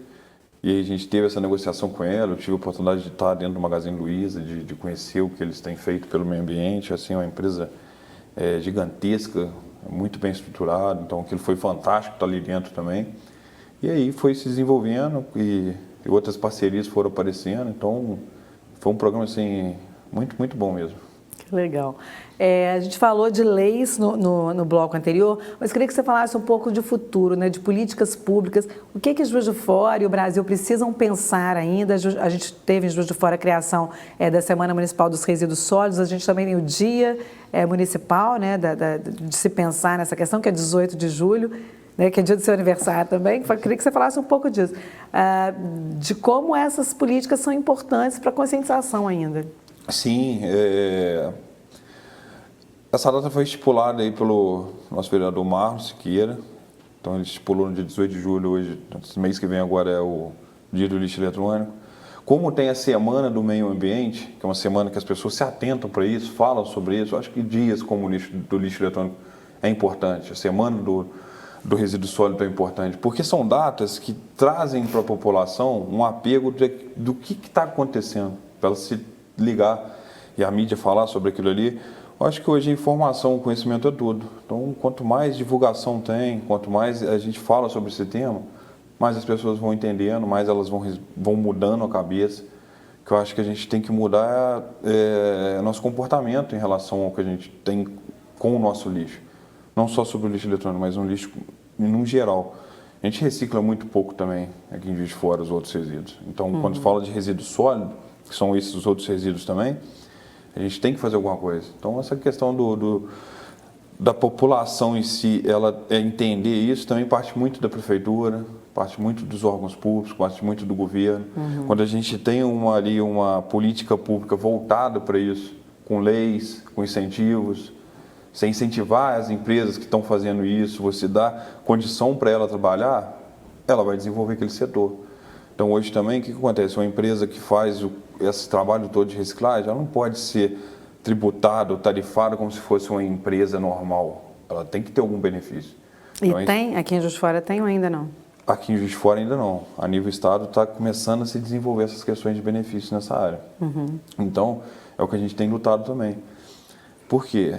E aí a gente teve essa negociação com ela, eu tive a oportunidade de estar dentro do Magazine Luiza, de conhecer o que eles têm feito pelo meio ambiente. Assim, é uma empresa gigantesca, muito bem estruturado, então aquilo foi fantástico estar ali dentro também. E aí foi se desenvolvendo e outras parcerias foram aparecendo, então foi um programa assim muito bom mesmo. Que legal. A gente falou de leis no bloco anterior, mas queria que você falasse um pouco de futuro, né, de políticas públicas. O que Juiz de Fora e o Brasil precisam pensar ainda? A gente teve em Juiz de Fora a criação da Semana Municipal dos Resíduos Sólidos, a gente também tem o Dia Municipal, né, de se pensar nessa questão, que é 18 de julho, né, que é dia do seu aniversário também. Queria que você falasse um pouco disso, de como essas políticas são importantes para a conscientização ainda. Sim, essa data foi estipulada aí pelo nosso vereador Marlon Siqueira, então ele estipulou no dia 18 de julho, hoje, esse mês que vem agora é o dia do lixo eletrônico. Como tem a Semana do Meio Ambiente, que é uma semana que as pessoas se atentam para isso, falam sobre isso, eu acho que dias como o do lixo eletrônico é importante, a Semana do Resíduo Sólido é importante, porque são datas que trazem para a população um apego do que está acontecendo, para ela se ligar e a mídia falar sobre aquilo ali. Eu acho que hoje a informação, o conhecimento é tudo. Então, quanto mais divulgação tem, quanto mais a gente fala sobre esse tema, mais as pessoas vão entendendo, mais elas vão mudando a cabeça. O que eu acho que a gente tem que mudar é nosso comportamento em relação ao que a gente tem com o nosso lixo. Não só sobre o lixo eletrônico, mas um lixo no geral. A gente recicla muito pouco também aqui em Juiz de Fora os outros resíduos. Então, quando se fala de resíduo sólido, que são esses os outros resíduos também, a gente tem que fazer alguma coisa. Então, essa questão da população em si, ela entender isso, também parte muito da prefeitura, parte muito dos órgãos públicos, parte muito do governo. Quando a gente tem uma política pública voltada para isso, com leis, com incentivos, você incentivar as empresas que estão fazendo isso, você dá condição para ela trabalhar, ela vai desenvolver aquele setor. Então, hoje também, o que acontece? Uma empresa que faz esse trabalho todo de reciclagem, ela não pode ser tributada ou tarifada como se fosse uma empresa normal. Ela tem que ter algum benefício. E então, tem? Aqui em Juiz de Fora tem ou ainda não? Aqui em Juiz de Fora ainda não. A nível estado está começando a se desenvolver essas questões de benefícios nessa área. Então, é o que a gente tem lutado também. Por quê?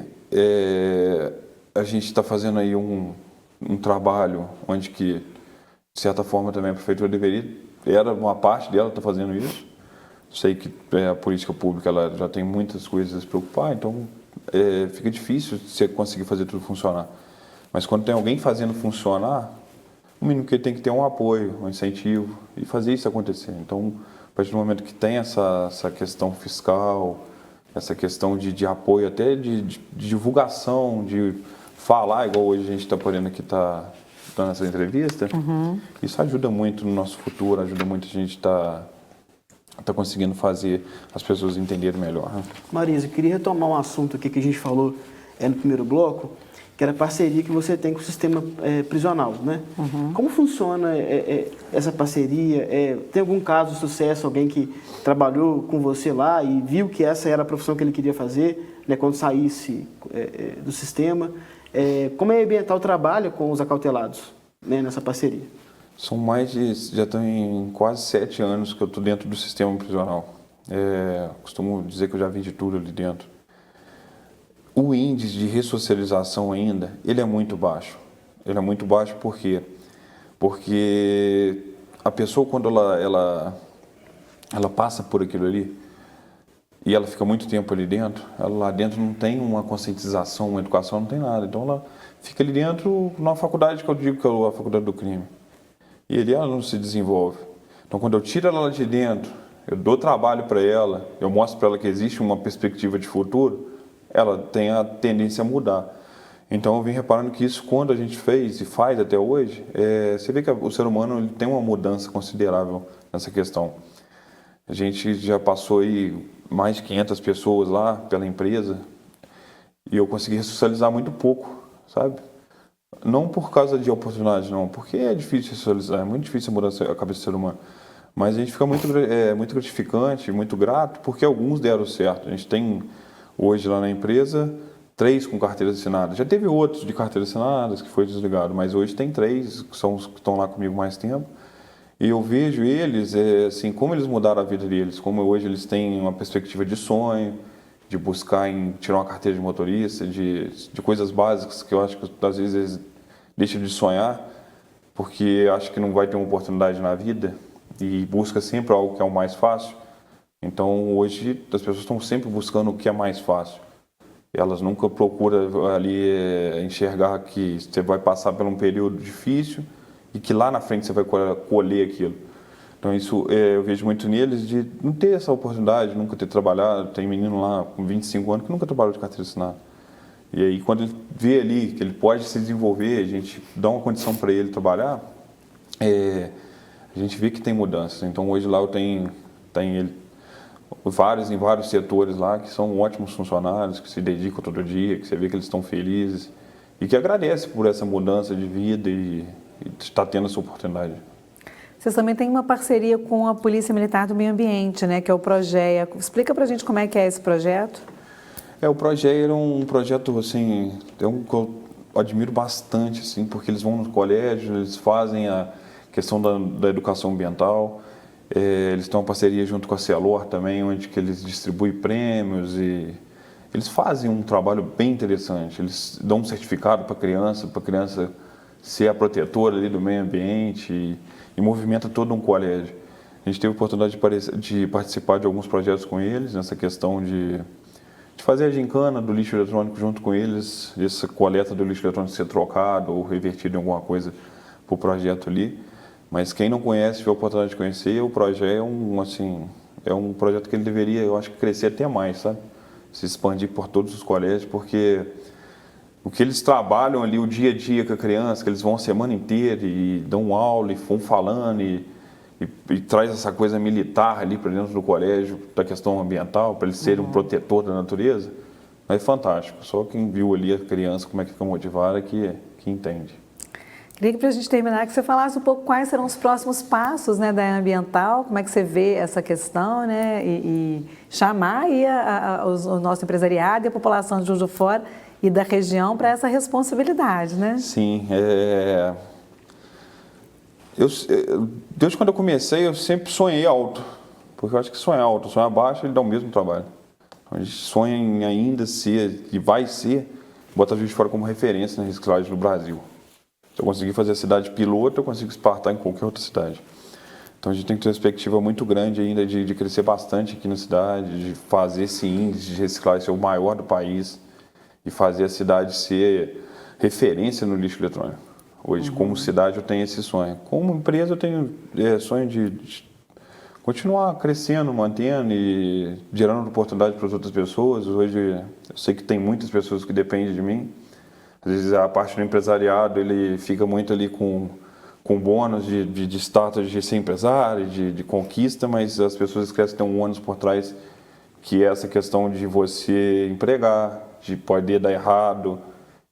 A gente está fazendo aí um trabalho onde que, de certa forma, também a prefeitura era uma parte dela está fazendo isso. Sei que a política pública ela já tem muitas coisas a se preocupar, então fica difícil você conseguir fazer tudo funcionar. Mas quando tem alguém fazendo funcionar, o mínimo que ele tem que ter um apoio, um incentivo e fazer isso acontecer. Então, a partir do momento que tem essa questão fiscal, essa questão de apoio, até de divulgação, de falar, igual hoje a gente está podendo aqui, está dando essa entrevista, isso ajuda muito no nosso futuro, ajuda muito a gente está conseguindo fazer as pessoas entenderem melhor. Né? Marisa, eu queria retomar um assunto aqui que a gente falou no primeiro bloco, que era a parceria que você tem com o sistema prisional, né? Como funciona essa parceria? Tem algum caso de sucesso, alguém que trabalhou com você lá e viu que essa era a profissão que ele queria fazer, né, quando saísse do sistema? Como a Ambiental trabalha com os acautelados, né, nessa parceria? Já estão em quase 7 anos que eu estou dentro do sistema prisional. Costumo dizer que eu já vi de tudo ali dentro. O índice de ressocialização ainda, ele é muito baixo. Ele é muito baixo por quê? Porque a pessoa, quando ela passa por aquilo ali, e ela fica muito tempo ali dentro, ela lá dentro não tem uma conscientização, uma educação, não tem nada. Então ela fica ali dentro numa faculdade que eu digo que é a faculdade do crime. E ali ela não se desenvolve. Então quando eu tiro ela de dentro, eu dou trabalho para ela, eu mostro para ela que existe uma perspectiva de futuro, ela tem a tendência a mudar. Então eu vim reparando que isso, quando a gente fez e faz até hoje, você vê que o ser humano ele tem uma mudança considerável nessa questão. A gente já passou aí mais de 500 pessoas lá pela empresa e eu consegui ressocializar muito pouco, sabe? Não por causa de oportunidade, não, porque é difícil ressocializar, é muito difícil mudar a cabeça do ser humano. Mas a gente fica muito gratificante, muito grato, porque alguns deram certo. A gente tem hoje lá na empresa 3 com carteira assinada. Já teve outros de carteira assinadas que foi desligado, mas hoje tem 3 que são os que estão lá comigo mais tempo. E eu vejo eles, assim, como eles mudaram a vida deles, como hoje eles têm uma perspectiva de sonho, de buscar tirar uma carteira de motorista, de coisas básicas que eu acho que às vezes eles deixam de sonhar, porque acho que não vai ter uma oportunidade na vida e busca sempre algo que é o mais fácil. Então hoje as pessoas estão sempre buscando o que é mais fácil. Elas nunca procuram ali enxergar que você vai passar por um período difícil e que lá na frente você vai colher aquilo. Então isso eu vejo muito neles de não ter essa oportunidade, nunca ter trabalhado. Tem menino lá com 25 anos que nunca trabalhou de carteira assinada. E aí quando ele vê ali que ele pode se desenvolver, a gente dá uma condição para ele trabalhar, a gente vê que tem mudanças. Então hoje lá eu tenho ele em vários setores lá que são ótimos funcionários, que se dedicam todo dia, que você vê que eles estão felizes e que agradecem por essa mudança de vida e estar tendo essa oportunidade. Vocês também têm uma parceria com a Polícia Militar do Meio Ambiente, né, que é o Progeia. Explica pra gente como é que é esse projeto. O Progeia era um projeto, assim, que eu admiro bastante, assim, porque eles vão nos colégios, eles fazem a questão da educação ambiental. Eles têm uma parceria junto com a Cialor também, onde que eles distribuem prêmios e eles fazem um trabalho bem interessante. Eles dão um certificado para a criança ser a protetora ali do meio ambiente e movimenta todo um colégio. A gente teve a oportunidade de participar de alguns projetos com eles, nessa questão de de fazer a gincana do lixo eletrônico junto com eles, essa coleta do lixo eletrônico ser trocado ou revertido em alguma coisa para o projeto ali. Mas quem não conhece, tiver a oportunidade de conhecer, o projeto é um projeto que ele deveria, eu acho, crescer até mais, sabe? Se expandir por todos os colégios, porque o que eles trabalham ali o dia a dia com a criança, que eles vão a semana inteira e dão aula e vão falando e traz essa coisa militar ali para dentro do colégio, da questão ambiental, para eles serem um protetor da natureza, é fantástico. Só quem viu ali a criança, como é que fica motivada, que entende. Queria que, para a gente terminar, que você falasse um pouco quais serão os próximos passos, né, da ambiental, como é que você vê essa questão, né, e chamar aí o nosso empresariado e a população de Juiz de Fora e da região para essa responsabilidade, né? Sim, desde quando eu comecei, eu sempre sonhei alto, porque eu acho que sonhar alto, sonhar baixo, ele dá o mesmo trabalho. Então, a gente sonha em ainda ser, e vai ser, botar Juiz de Fora como referência na reciclagem no Brasil. Se eu conseguir fazer a cidade piloto, eu consigo espartar em qualquer outra cidade. Então a gente tem que ter uma perspectiva muito grande ainda de crescer bastante aqui na cidade, de fazer esse índice de reciclagem ser o maior do país e fazer a cidade ser referência no lixo eletrônico. Hoje, como cidade, eu tenho esse sonho. Como empresa, eu tenho sonho de continuar crescendo, mantendo e gerando oportunidade para as outras pessoas. Hoje, eu sei que tem muitas pessoas que dependem de mim. Às vezes a parte do empresariado, ele fica muito ali com bônus de status de ser empresário, de conquista, mas as pessoas esquecem que tem um ônus por trás, que é essa questão de você empregar, de poder dar errado,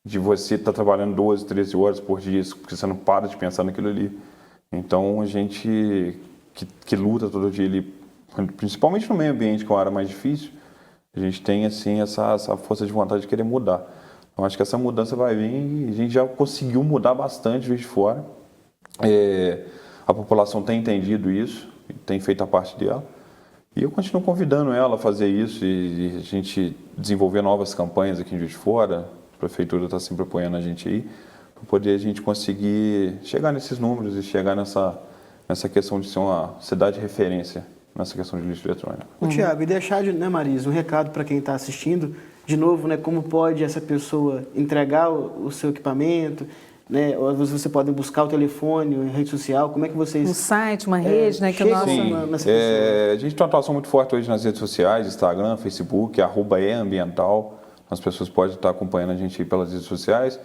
de você estar trabalhando 12, 13 horas por dia, porque você não para de pensar naquilo ali. Então, a gente que luta todo dia ali, principalmente no meio ambiente, que é uma área mais difícil, a gente tem assim essa força de vontade de querer mudar. Então, acho que essa mudança vai vir e a gente já conseguiu mudar bastante Juiz de Fora. A população tem entendido isso, tem feito a parte dela. E eu continuo convidando ela a fazer isso e a gente desenvolver novas campanhas aqui em Juiz de Fora. A prefeitura está sempre apoiando a gente aí, para poder a gente conseguir chegar nesses números e chegar nessa questão de ser uma cidade de referência nessa questão de lixo eletrônico. Tiago, e deixar, né, Marisa, um recado para quem está assistindo, de novo, né, como pode essa pessoa entregar o seu equipamento, né, ou você pode buscar o telefone, a rede social, como é que vocês... Um site, uma rede, né, que o nosso... Sim, a gente tem uma atuação muito forte hoje nas redes sociais, Instagram, Facebook, @eambiental. As pessoas podem estar acompanhando a gente aí pelas redes sociais,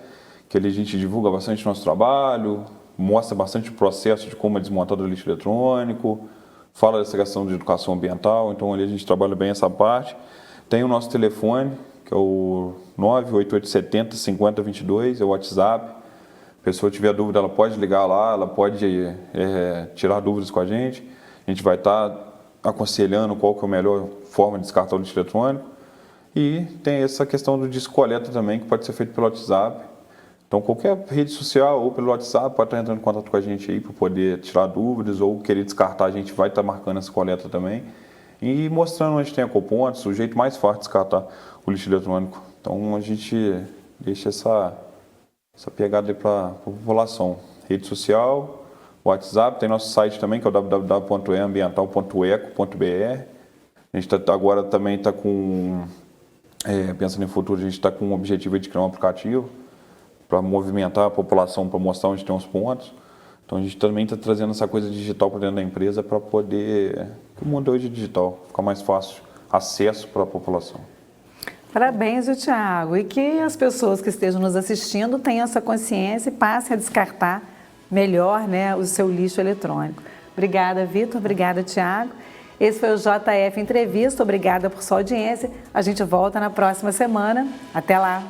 que ali a gente divulga bastante nosso trabalho, mostra bastante o processo de como é desmontado o lixo eletrônico, fala dessa questão de educação ambiental, então ali a gente trabalha bem essa parte. Tem o nosso telefone, que é o 98870 5022, é o WhatsApp. A pessoa tiver dúvida, ela pode ligar lá, ela pode tirar dúvidas com a gente. A gente vai estar aconselhando qual que é a melhor forma de descartar o lixo eletrônico. E tem essa questão do disco-coleta também, que pode ser feito pelo WhatsApp. Então, qualquer rede social ou pelo WhatsApp pode estar entrando em contato com a gente aí para poder tirar dúvidas ou querer descartar, a gente vai estar marcando essa coleta também. E mostrando onde tem ecopontos, o jeito mais fácil de descartar o lixo eletrônico. Então, a gente deixa essa pegada aí para a população. Rede social, WhatsApp, tem nosso site também, que é o www.eambiental.eco.br. A gente agora também está com, pensando em futuro, a gente está com o objetivo de criar um aplicativo para movimentar a população, para mostrar onde tem os pontos. Então a gente também está trazendo essa coisa digital para dentro da empresa para poder, que o mundo hoje é digital, ficar mais fácil acesso para a população. Parabéns, Tiago, e que as pessoas que estejam nos assistindo tenham essa consciência e passem a descartar melhor, né, o seu lixo eletrônico. Obrigada, Vitor, obrigada, Tiago. Esse foi o JF Entrevista, obrigada por sua audiência. A gente volta na próxima semana. Até lá!